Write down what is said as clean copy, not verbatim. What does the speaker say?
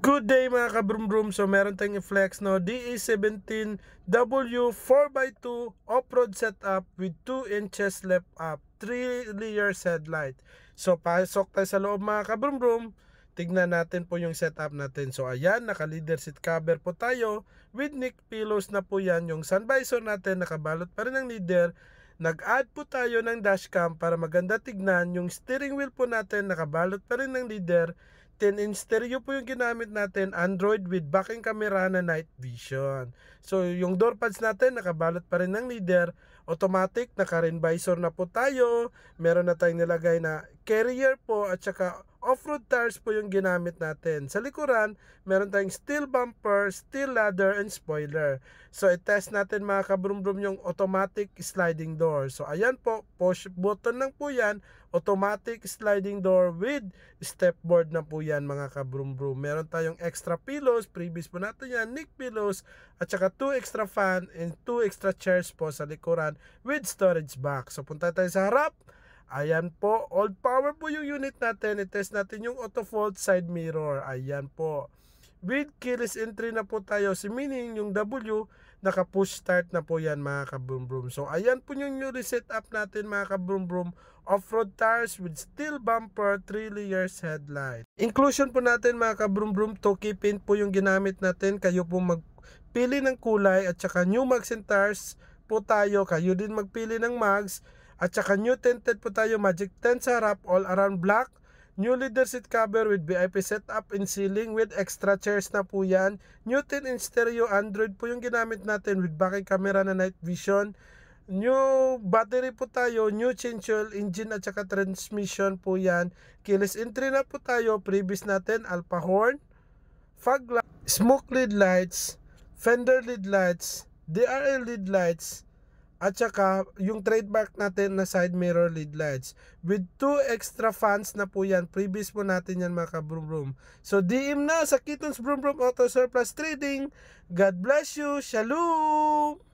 Good day mga kabrum-brum. So meron tayong i-flex no DE17W 4x2 off-road setup with 2 inches left up, 3 layers headlight. So pasok tayo sa loob mga kabrum-brum. Tignan natin po yung setup natin. So ayan, naka-leather seat cover po tayo with neck pillows na po yan. Yung sun visor natin nakabalot pa rin ng leather. Nag-add po tayo ng dashcam para maganda tignan. Yung steering wheel po natin nakabalot pa rin ng leather. 10-inch stereo po yung ginamit natin, Android with backing camera na night vision. So yung door pads natin nakabalot pa rin ng leather, automatic, naka-rin visor na po tayo. Meron na tayong nilagay na carrier po at saka off-road tires po yung ginamit natin. Sa likuran, meron tayong steel bumper, steel ladder, and spoiler. So i-test natin mga kabrum-brum yung automatic sliding door. So ayan po, push button lang po yan, automatic sliding door with stepboard na po yan mga kabrum-brum. Meron tayong extra pillows, previous po natin yan, neck pillows, at saka 2 extra fan and 2 extra chairs po sa likuran with storage box. So punta tayo sa harap. Ayan po, all power po yung unit natin. I-test natin yung auto fold side mirror. Ayan po. With keyless entry na po tayo. Si meaning yung W, naka-push start na po yan mga kabrum-brum. So ayan po yung new reset up natin mga kabrum-brum. Off-road tires with steel bumper, 3 layers headlight. Inclusion po natin mga kabrum-brum, Toki pin po yung ginamit natin. Kayo po magpili ng kulay at saka new mags and tires po tayo. Kayo din magpili ng mags. At saka new tinted po tayo, Magic 10 sa harap, all around black. New leather seat cover with VIP setup in ceiling with extra chairs na po yan. New 10-inch stereo, Android po yung ginamit natin with backing camera na night vision. New battery po tayo, new change oil, engine at saka transmission po yan. Keyless entry na po tayo, previous natin, alpha horn, fog light, smoke lid lights, fender lid lights, DRL lid lights, at saka yung trademark natin na side mirror lid lights with 2 extra fans na po yan. Previous po natin yan mga kabrum-brum. So DM na sa Kitons Brum Brum Auto Surplus Trading. God bless you. Shalom!